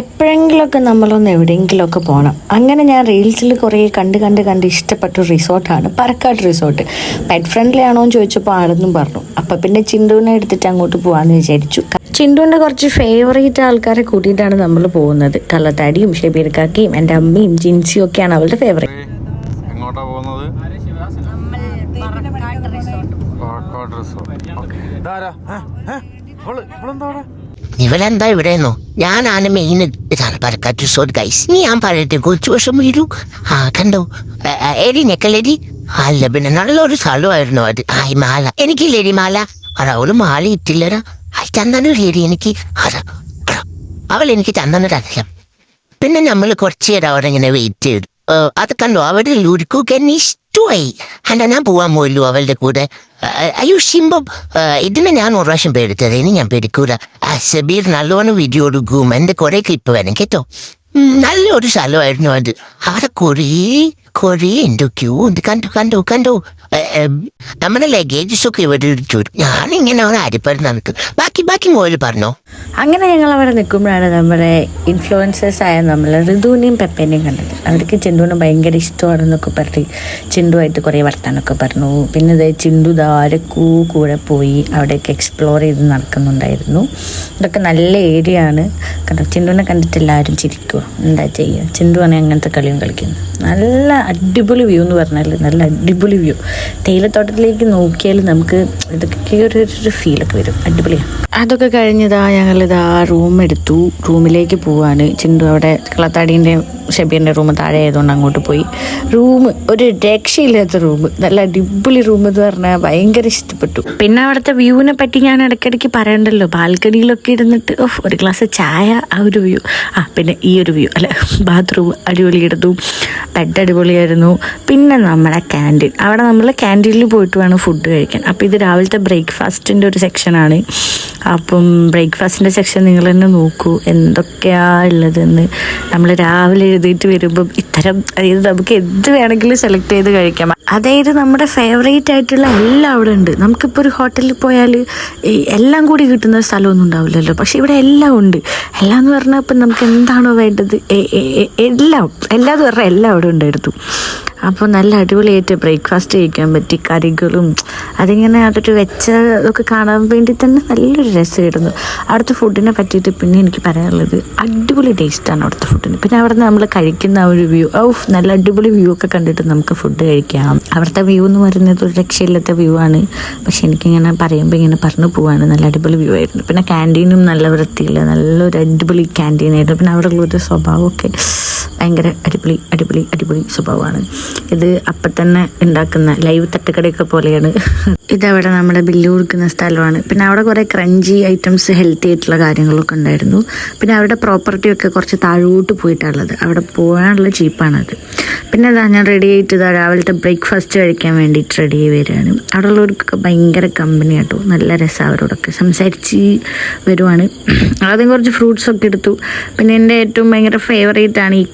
എപ്പോഴെങ്കിലുമൊക്കെ നമ്മളൊന്ന് എവിടെയെങ്കിലുമൊക്കെ പോകണം. അങ്ങനെ ഞാൻ റീൽസിൽ കുറേ കണ്ട് ഇഷ്ടപ്പെട്ട റിസോർട്ടാണ് പറക്കാട് റിസോർട്ട്. പെറ്റ് ഫ്രണ്ട്ലി ആണോ എന്ന് ചോദിച്ചപ്പോൾ ആളെന്നും പറഞ്ഞു. അപ്പം പിന്നെ ചിണ്ടുവിനെ എടുത്തിട്ട് അങ്ങോട്ട് പോകാമെന്ന് വിചാരിച്ചു. ചിണ്ടുവിൻ്റെ കുറച്ച് ഫേവറേറ്റ് ആൾക്കാരെ കൂട്ടിയിട്ടാണ് നമ്മൾ പോകുന്നത്. കള്ളത്താടിയും ഷെബീർക്കാക്കിയും എൻ്റെ അമ്മയും ജിൻസിയും ഒക്കെയാണ് അവളുടെ ഫേവറേറ്റ്. എങ്ങോട്ടാ പോകുന്നത്? ഇവരെന്താ ഇവിടെയെന്നോ? ഞാനാണ് മെയിൻ ഇതാണ് പറക്കാട്ട് റിസോർട്ട് ഗൈസ്. ഞാൻ പറയട്ടെ, കുറച്ച് വർഷം വരൂ. കണ്ടോ എടി നെക്കലടി. അല്ല പിന്നെ നല്ലൊരു സ്ഥലമായിരുന്നു അത്. മാല എനിക്കില്ലേടി മാല. അവള് മാല ഇട്ടില്ലടാ. ചന്ദനൂരി എനിക്ക് അതാ അവൾ എനിക്ക് ചന്ദനറിയാം. പിന്നെ നമ്മൾ കുറച്ച് നേരം അവിടെ ഇങ്ങനെ വെയിറ്റ് ചെയ്തു. അത് കണ്ടോ അവിടെ ലുരുക്കൊക്കെ എന്നെ ഇഷ്ടമായി. അല്ല ഞാൻ പോവാൻ പോയല്ലോ അവളുടെ കൂടെ. അയ്യോ ഷിംബം, ഇതിനെ ഞാൻ ഒരു പ്രാവശ്യം പേടിത്തത്. ഇനി ഞാൻ പേടിക്കൂല. സബീർ നല്ലോണം വീഡിയോ എടുക്കും. എൻ്റെ കുറെ ക്ലിപ്പ് വേണം കേട്ടോ. നല്ലൊരു സ്ഥലമായിരുന്നു അത്. അവിടെ കുറേ എന്തൊക്കെയോ ഉണ്ട്. കണ്ടു നമ്മുടെ ലഗേജസ് ഒക്കെ ഇവിടെ ഇടിച്ചു. ഞാനിങ്ങനെ അവിടെ അരിപ്പരം നടക്കും. ബാക്കി മോയിൽ പറഞ്ഞോ. അങ്ങനെ ഞങ്ങൾ അവിടെ നിൽക്കുമ്പോഴാണ് നമ്മുടെ ഇൻഫ്ലുവൻസേഴ്സായ നമ്മൾ ഋതുവിനെയും പെപ്പേനെയും കണ്ടത്. അവർക്ക് ചിണ്ടുവിനെ ഭയങ്കര ഇഷ്ടമാണെന്നൊക്കെ പറഞ്ഞ് ചിണ്ടുവായിട്ട് കുറേ വർത്താനൊക്കെ പറഞ്ഞു. പിന്നെ ചിണ്ടു ആരൊക്കെ കൂടെ പോയി അവിടെയൊക്കെ എക്സ്പ്ലോർ ചെയ്ത് നടക്കുന്നുണ്ടായിരുന്നു. ഇതൊക്കെ നല്ല ഏരിയ ആണ്. കണ്ടോ, ചിണ്ടുവിനെ കണ്ടിട്ട് എല്ലാവരും ചിരിക്കുക. എന്താ ചെയ്യുക, ചിണ്ടുവാണെങ്കിൽ അങ്ങനത്തെ കളിയും കളിക്കുന്നു. നല്ല അടിപൊളി വ്യൂ എന്ന് പറഞ്ഞാൽ നല്ല അടിപൊളി വ്യൂ. തേയിലത്തോട്ടത്തിലേക്ക് നോക്കിയാൽ നമുക്ക് ഇതൊക്കെ ഒരു ഫീലൊക്കെ വരും. അടിപൊളിയാണ്. അതൊക്കെ കഴിഞ്ഞതാ ഞങ്ങളിതാ റൂം എടുത്തു. റൂമിലേക്ക് പോവാണ്. ചിണ്ടു അവിടെ കളത്താടീൻ്റെയും ഷബീറിൻ്റെ റൂം താഴെ ആയതുകൊണ്ട് അങ്ങോട്ട് പോയി. റൂം ഒരു രക്ഷയില്ലാത്ത റൂം, നല്ല അടിപൊളി റൂം എന്ന് പറഞ്ഞാൽ ഭയങ്കര ഇഷ്ടപ്പെട്ടു. പിന്നെ അവിടുത്തെ വ്യൂവിനെ പറ്റി ഞാൻ ഇടയ്ക്കിടയ്ക്ക് പറയണ്ടല്ലോ. ബാൽക്കണിയിലൊക്കെ ഇരുന്നിട്ട് ഒരു ഗ്ലാസ് ചായ, ആ ഒരു വ്യൂ. പിന്നെ ഈ ഒരു വ്യൂ അല്ല, ബാത്റൂം അടിപൊളിയായിരുന്നു. ബെഡ് അടിപൊളിയായിരുന്നു. പിന്നെ നമ്മുടെ ക്യാൻറ്റീൻ, അവിടെ നമ്മൾ ക്യാൻറ്റീനിൽ പോയിട്ട് വേണം ഫുഡ് കഴിക്കാൻ. അപ്പോൾ ഇത് രാവിലത്തെ ബ്രേക്ക്ഫാസ്റ്റിൻ്റെ ഒരു സെക്ഷനാണ്. അപ്പം ബ്രേക്ക്ഫാസ്റ്റിൻ്റെ സെക്ഷൻ നിങ്ങൾ തന്നെ നോക്കൂ എന്തൊക്കെയാണ് ഉള്ളതെന്ന്. നമ്മൾ രാവിലെ എഴുതിയിട്ട് വരുമ്പം ഇത്തരം, അതായത് നമുക്ക് എന്ത് വേണമെങ്കിലും സെലക്ട് ചെയ്ത് കഴിക്കാം. അതായത് നമ്മുടെ ഫേവറേറ്റ് ആയിട്ടുള്ള എല്ലാം അവിടെ ഉണ്ട്. നമുക്കിപ്പോൾ ഒരു ഹോട്ടലിൽ പോയാൽ എല്ലാം കൂടി കിട്ടുന്ന സ്ഥലമൊന്നും ഉണ്ടാവില്ലല്ലോ. പക്ഷെ ഇവിടെ എല്ലാം ഉണ്ട്. എല്ലാം എന്ന് പറഞ്ഞാൽ ഇപ്പം നമുക്ക് എന്താണോ വേണ്ടത് എല്ലാന്ന് പറഞ്ഞാൽ എല്ലാം അവിടെ ഉണ്ടായിരുന്നു. അപ്പോൾ നല്ല അടിപൊളിയായിട്ട് ബ്രേക്ക്ഫാസ്റ്റ് കഴിക്കാൻ പറ്റി. കറികളും അതിങ്ങനെ അതൊരു ഇതൊക്കെ കാണാൻ വേണ്ടി തന്നെ നല്ലൊരു രസമായിരുന്നു. അവിടുത്തെ ഫുഡിനെ പറ്റിയിട്ട് പിന്നെ എനിക്ക് പറയാനുള്ളത് അടിപൊളി ടേസ്റ്റാണ് അവിടുത്തെ ഫുഡിന്. പിന്നെ അവിടെ നിന്ന് നമ്മൾ കഴിക്കുന്ന ആ ഒരു വ്യൂ, നല്ല അടിപൊളി വ്യൂ ഒക്കെ കണ്ടിട്ട് നമുക്ക് ഫുഡ് കഴിക്കാം. അവിടുത്തെ വ്യൂ എന്ന് പറയുന്നത് ഒരു രക്ഷയില്ലാത്ത വ്യൂ ആണ്. പക്ഷെ എനിക്കിങ്ങനെ പറയുമ്പോൾ ഇങ്ങനെ പറഞ്ഞു പോവാണ്. നല്ല അടിപൊളി വ്യൂ ആയിരുന്നു. പിന്നെ ക്യാൻറ്റീനും നല്ല വൃത്തിയില്ല, നല്ലൊരു അടിപൊളി ക്യാൻറ്റീനായിരുന്നു. പിന്നെ അവിടെ ഉള്ളൊരു സ്വഭാവമൊക്കെ ഭയങ്കര അടിപൊളി സ്വഭാവമാണ്. ഇത് അപ്പം തന്നെ ഉണ്ടാക്കുന്ന ലൈവ് തട്ടുകടയൊക്കെ പോലെയാണ്. ഇതവിടെ നമ്മുടെ ബില്ല് കൊടുക്കുന്ന സ്ഥലമാണ്. പിന്നെ അവിടെ കുറേ ക്രഞ്ചി ഐറ്റംസ്, ഹെൽത്തി ആയിട്ടുള്ള കാര്യങ്ങളൊക്കെ ഉണ്ടായിരുന്നു. പിന്നെ അവിടെ പ്രോപ്പർട്ടിയൊക്കെ കുറച്ച് താഴോട്ട് പോയിട്ടുള്ളത്. അവിടെ പോകാനുള്ള ജീപ്പാണത്. പിന്നെ അതാ ഞാൻ റെഡി ആയിട്ട് രാവിലത്തെ ബ്രേക്ക്ഫാസ്റ്റ് കഴിക്കാൻ വേണ്ടിയിട്ട് റെഡി ആയി വരികയാണ്. അവിടെ ഉള്ളവർക്കൊക്കെ ഭയങ്കര കമ്പനി ആട്ടോ. നല്ല രസം അവരോടൊക്കെ സംസാരിച്ച് വരുവാണ്. ആദ്യം കുറച്ച് ഫ്രൂട്ട്സൊക്കെ എടുത്തു. പിന്നെ എൻ്റെ ഏറ്റവും ഭയങ്കര ഫേവറേറ്റ് ആണ് ഈ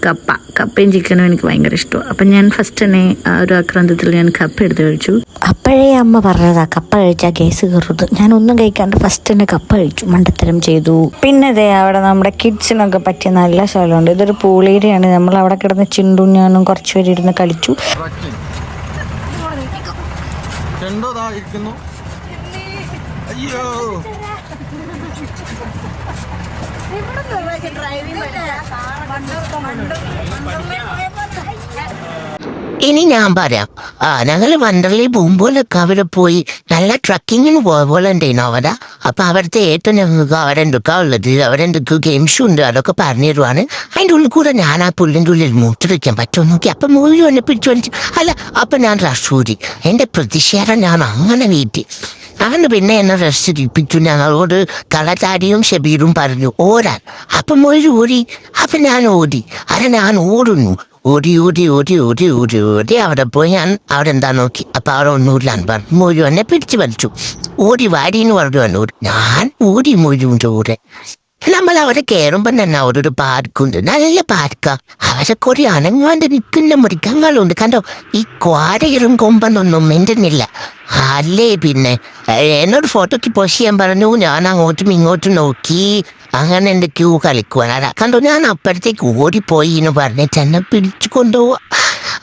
കപ്പയും ചിക്കനും എനിക്ക് ഭയങ്കര ഇഷ്ടമാണ്. അപ്പം ഞാൻ ഫസ്റ്റ് തന്നെ ആ ഒരു ആക്രാന്തത്തിൽ ഞാൻ കപ്പ എടുത്ത് കഴിച്ചു. അപ്പോഴേ അമ്മ പറഞ്ഞതാ കപ്പ കഴിച്ചാൽ കേസ് കയറുന്നത്. ഞാൻ ഒന്നും കഴിക്കാണ്ട് ഫസ്റ്റ് തന്നെ കപ്പ കഴിച്ചു, മണ്ടത്തരം ചെയ്തു. പിന്നെ അവിടെ നമ്മുടെ കിഡ്സിനൊക്കെ പറ്റിയ നല്ല സ്ഥലമുണ്ട്. ഇതൊരു പൂൾ ഏരിയയാണ്. നമ്മൾ അവിടെ കിടന്ന് ചിണ്ടും ഞാനും കുറച്ച് പേര് ഇരുന്ന് കളിച്ചു. ഇനി ഞാൻ പറയാം. ഞങ്ങൾ വണ്ടർലയിൽ പോകുമ്പോഴൊക്കെ അവിടെ പോയി നല്ല ട്രക്കിങ്ങിന് പോയ പോലെ ഉണ്ടായിരുന്നു അവിടെ. അപ്പൊ അവിടുത്തെ ഏറ്റവും ഞങ്ങൾക്ക് അവിടെ എന്തൊക്കെയാ ഉള്ളത്, അവിടെ എന്തൊക്കെ ഗെയിംസും ഉണ്ട്, അതൊക്കെ പറഞ്ഞു തരുവാണ്. അതിൻ്റെ ഉള്ളിൽ കൂടെ ഞാൻ ആ പുല്ലിൻ്റെ ഉള്ളിൽ മൂത്തൊഴിക്കാൻ പറ്റുമോ നോക്കി. അപ്പൊ മൂവി വന്നെ പിടിച്ചു വലിച്ചു. അപ്പൊ ഞാൻ റസൂരി എൻ്റെ പ്രതിഷേധം ഞാൻ അങ്ങനെ വീട്ടി. അങ്ങനെ പിന്നെ എന്നെ റെസ്റ്റ് ചെയ്യിപ്പിച്ചു. ഞങ്ങളോട് കളത്താടിയും ഷബീറും പറഞ്ഞു ഓടാൻ. അപ്പം ഓടി. അപ്പൊ ഞാൻ ഓടി. ഞാൻ ഓടുന്നു. ഓടി അവിടെ പോയി ഞാൻ അവിടെ എന്താ നോക്കി. അപ്പൊ അവിടെ ഒന്നുമില്ലാന്ന് പറഞ്ഞു. മൊഴി എന്നെ പിടിച്ചു വലിച്ചു. ഓടി വാടിന്ന് പറഞ്ഞു വന്നു. ഞാൻ ഓടി മൊഴിൻ്റെ കൂടെ. നമ്മൾ അവിടെ കയറുമ്പം തന്നെ അവിടെ ഒരു പാർക്കുണ്ട്, നല്ല പാർക്കാ. അവരെ കുറെ അനങ്ങാണ്ട് നിൽക്കുന്ന മൃഗങ്ങളുണ്ട് കണ്ടോ. ഈ ക്വാരയിറും കൊമ്പെന്നൊന്നും മിണ്ടുന്നില്ല. അല്ലേ പിന്നെ എന്നോട് ഫോട്ടോക്ക് പോസ്റ്റ് ചെയ്യാൻ പറഞ്ഞു. ഞാൻ അങ്ങോട്ടും ഇങ്ങോട്ടും നോക്കി, അങ്ങനെ എൻ്റെ ക്യൂ കളിക്കുവാൻ. അതാ കണ്ടോ, ഞാൻ അപ്പുറത്തേക്ക് ഓടിപ്പോയി എന്ന് പറഞ്ഞിട്ട് എന്നെ പിടിച്ചു കൊണ്ടുപോവാ.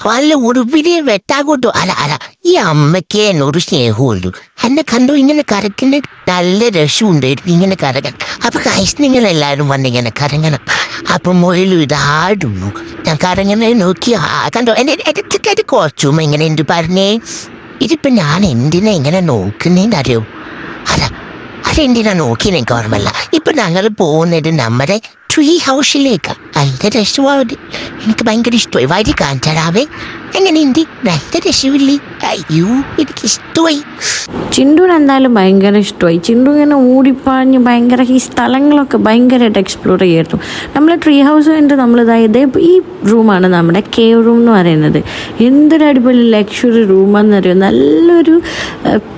വല്ല ഉടുപ്പിനെ വെട്ടാകൊണ്ടോ. അല്ല ഈ അമ്മയ്ക്ക് എന്നോട് സ്നേഹമുള്ളൂ. എന്നെ കണ്ടോ ഇങ്ങനെ കരക്കുന്ന നല്ല രസമുണ്ടായിരുന്നു ഇങ്ങനെ കരകൻ. അപ്പൊ കൈസ് നിങ്ങളെല്ലാവരും വന്നിങ്ങനെ കരങ്ങണം. അപ്പൊ മൊയിലും ഇതാടുന്നു. ഞാൻ കരങ്ങനെ നോക്കി കണ്ടോ എന്റെ കോസ്റ്റ്യൂം എങ്ങനെ ഉണ്ട് പറഞ്ഞേ. ഇതിപ്പോ ഞാൻ എന്തിനാ ഇങ്ങനെ നോക്കുന്നേന്ന് അറിയോ? അതെന്തിനാ നോക്കിയെന്ന് എനിക്ക് ഓർമ്മല്ല. ഇപ്പൊ ഞങ്ങൾ പോകുന്നത് നമ്മുടെ ട്രീ ഹൗസിലേക്ക്. നല്ല രസമാണ്, എനിക്ക് ഭയങ്കര ഇഷ്ടമായി. വരി കാണിച്ചാടാവേ എങ്ങനെയുണ്ട്, നല്ല രസമില്ലേ? അയ്യോ എനിക്ക് ഇഷ്ടമായി. ചിണ്ടുവിന് എന്തായാലും ഭയങ്കര ഇഷ്ടമായി. ചിണ്ടു ഇങ്ങനെ ഓടിപ്പാഞ്ഞ് ഭയങ്കര ഈ സ്ഥലങ്ങളൊക്കെ ഭയങ്കരമായിട്ട് എക്സ്പ്ലോർ ചെയ്യായിരുന്നു. നമ്മൾ ട്രീ ഹൗസ് കഴിഞ്ഞിട്ട് നമ്മളിതായത് ഈ റൂമാണ് നമ്മുടെ കേവ് റൂം എന്ന് പറയുന്നത്. എന്തൊരു അടിപൊളി ലക്ഷറി റൂമാണെന്നറിയോ. നല്ലൊരു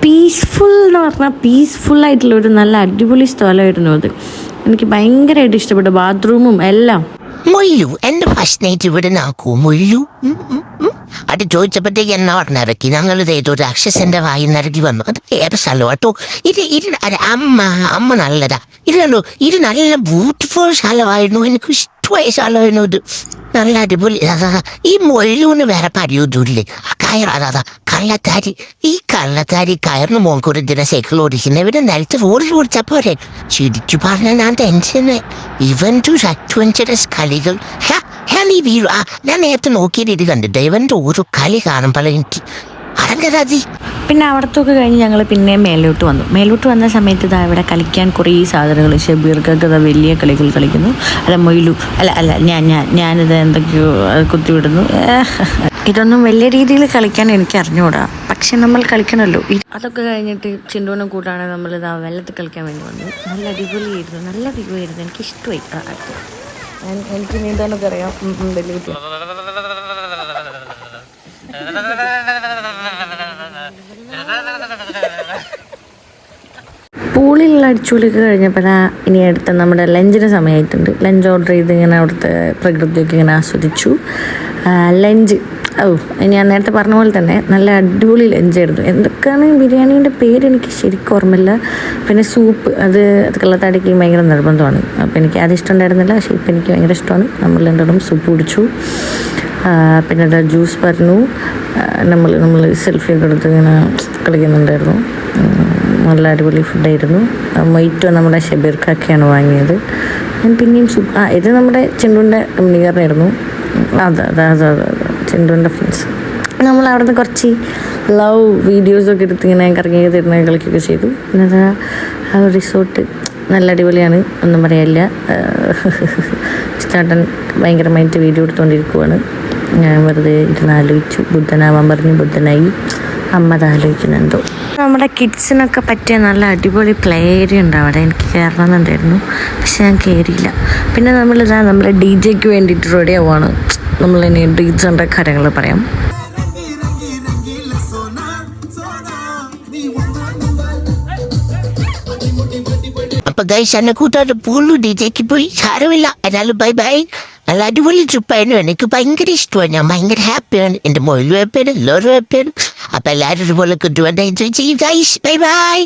പീസ്ഫുൾ എന്ന് പറഞ്ഞാൽ പീസ്ഫുള്ളായിട്ടുള്ളൊരു നല്ല അടിപൊളി സ്ഥലമായിരുന്നു അത്. എനിക്ക് ഭയങ്കരമായിട്ട് ഇഷ്ടപ്പെട്ടു, ബാത്റൂമും എല്ലാം. മൊയ്യു എന്റെ ഫസ്റ്റ് നൈറ്റ് ഇവിടെ നാക്കൂ മൊയ്യു. അത് ചോദിച്ചപ്പോഴത്തേക്ക് എന്നാ പറഞ്ഞിറക്കി. ഞങ്ങൾ ഒരു രാക്ഷസന്റെ വായി നിറക്കി വന്നു. അത് വേറെ സ്ഥലം കേട്ടോ. ഇത് അമ്മ നല്ലതാ. ഇത് നല്ല ബ്യൂട്ടിഫുൾ സ്ഥലമായിരുന്നു. എനിക്ക് ഇഷ്ടമായ സ്ഥലമായിരുന്നു ഇത്. നല്ല അടിപൊളി. ഈ മൊയ്യൂന്ന് വേറെ പരിയൊന്നുമില്ലേ? കള്ളത്താരി. ഈ കള്ളത്താരി കയറിന് മോൻകൂടെ ഇതിനെ സൈക്കിൾ ഓടിക്കുന്ന ഇവരെ നിലത്ത് റോഡിൽ ഓടിച്ചാ പോരെ. ശരിച്ചു പറഞ്ഞാൽ ഞാൻ ടെൻഷന്. ഇവൻ്റെ അഡ്വഞ്ചറസ് കളികൾ നീ വീഴു. ഞാൻ നേരത്തെ നോക്കിയിട്ട് ഇത് കണ്ടിട്ട് ഇവൻ്റെ ഓരോ കളി കാണുമ്പോൾ എനിക്ക് അരങ്കരാജി. പിന്നെ അവിടത്തൊക്കെ കഴിഞ്ഞ് ഞങ്ങൾ പിന്നെ മേലോട്ട് വന്ന സമയത്ത് ഇതാ ഇവിടെ കളിക്കാൻ കുറേ സാധനങ്ങൾ. ഷബീർക്കൊക്കെ ഇതാ വലിയ കളികൾ കളിക്കുന്നു. മൊയിലു ഞാനിത് എന്തൊക്കെയോ കുത്തിവിടുന്നു. ഇതൊന്നും വലിയ രീതിയിൽ കളിക്കാൻ എനിക്ക് അറിഞ്ഞുകൂടാ, പക്ഷെ നമ്മൾ കളിക്കണമല്ലോ. അതൊക്കെ കഴിഞ്ഞിട്ട് ചിണ്ടുവിനെ കൂട്ടാണ് നമ്മളിതാ വെള്ളത്തിൽ കളിക്കാൻ വേണ്ടി വന്നു. നല്ല അടിപൊളിയായിരുന്നു. എനിക്കിഷ്ടമായി. എനിക്ക് നീന്താനൊക്കെ അറിയാം. വലിയ കുട്ടി പൂളിലുള്ള അടിച്ചുപൊളിയൊക്കെ കഴിഞ്ഞപ്പോഴാ ഇനി അടുത്ത നമ്മുടെ ലഞ്ചിന് സമയമായിട്ടുണ്ട്. ലഞ്ച് ഓർഡർ ചെയ്ത് ഇങ്ങനെ അവിടുത്തെ പ്രകൃതിയൊക്കെ ഇങ്ങനെ ആസ്വദിച്ചു. ലഞ്ച് ഞാൻ നേരത്തെ പറഞ്ഞ പോലെ തന്നെ നല്ല അടിപൊളി ലഞ്ചായിരുന്നു. എന്തൊക്കെയാണ് ബിരിയാണീൻ്റെ പേര് എനിക്ക് ശരിക്കും ഓർമ്മയില്ല. പിന്നെ സൂപ്പ് അത് കള്ളത്താടിക്ക് ഭയങ്കര നിർബന്ധമാണ്. അപ്പോൾ എനിക്ക് അത് ഇഷ്ടം ഉണ്ടായിരുന്നില്ല, പക്ഷേ ഇപ്പം എനിക്ക് ഭയങ്കര ഇഷ്ടമാണ്. നമ്മൾ രണ്ടും സൂപ്പ് കുടിച്ചു. പിന്നെ അത് ജ്യൂസ് പറഞ്ഞു. നമ്മൾ സെൽഫിയൊക്കെ എടുത്ത് ഇങ്ങനെ കളിക്കുന്നുണ്ടായിരുന്നു. നല്ല അടിപൊളി ഫുഡായിരുന്നു. മൊയ്റ്റോ നമ്മുടെ ഷബീർക്കൊക്കെയാണ് വാങ്ങിയത്. ഞാൻ പിന്നെയും ഇത് നമ്മുടെ ചിണ്ടുവിൻ്റെ കമ്പനിക്കാരനായിരുന്നു. അതെ ചിണ്ടുവിൻ്റെ ഫ്രണ്ട്സ്. നമ്മൾ അവിടുന്ന് കുറച്ച് ലവ് വീഡിയോസൊക്കെ എടുത്ത് ഇങ്ങനെ കറങ്ങി തരുന്ന കളിക്കുകയൊക്കെ ചെയ്തു. പിന്നെ അതാ ആ ഒരു റിസോർട്ട് നല്ല അടിപൊളിയാണ്, ഒന്നും പറയാനില്ല. ചേട്ടൻ ഭയങ്കരമായിട്ട് വീഡിയോ എടുത്തുകൊണ്ടിരിക്കുവാണ്. ഞാൻ വെറുതെ ഇരുന്നാലോചിച്ചു. ബുദ്ധനാവാൻ പറഞ്ഞു, ബുദ്ധനായി. അമ്മ അതാലോചിക്കുന്നുണ്ടോ. നമ്മുടെ കിഡ്സിനൊക്കെ പറ്റിയ നല്ല അടിപൊളി പ്ലേ ഏരിയ ഉണ്ട് അവിടെ. എനിക്ക് കയറണമെന്നുണ്ടായിരുന്നു, പക്ഷെ ഞാൻ കയറിയില്ല. പിന്നെ നമ്മുടെ DJ വേണ്ടിയിട്ട് റെഡി ആവുകയാണ്. നമ്മളിനി DJയുടെ കാര്യങ്ങൾ പറയാം. അപ്പൊ ഗൈസ് എന്നെ കൂട്ടാറ് പോളു DJക്ക് പോയി. സാരമില്ല, എന്നാലും ബൈ. നല്ല അടിപൊളി ട്രിപ്പായിരുന്നു. എനിക്ക് ഭയങ്കര ഇഷ്ടമാണ്. ഞാൻ ഭയങ്കര ഹാപ്പിയാണ്. എൻ്റെ മൊയിലും ഹാപ്പിയാണ്, എല്ലാവരും ഹാപ്പിയാണ്. അപ്പൊ എല്ലാവരും ഇതുപോലെ കിട്ടുവാൻ എൻജോയ് ചെയ്യും ഗൈസ്. ബൈ.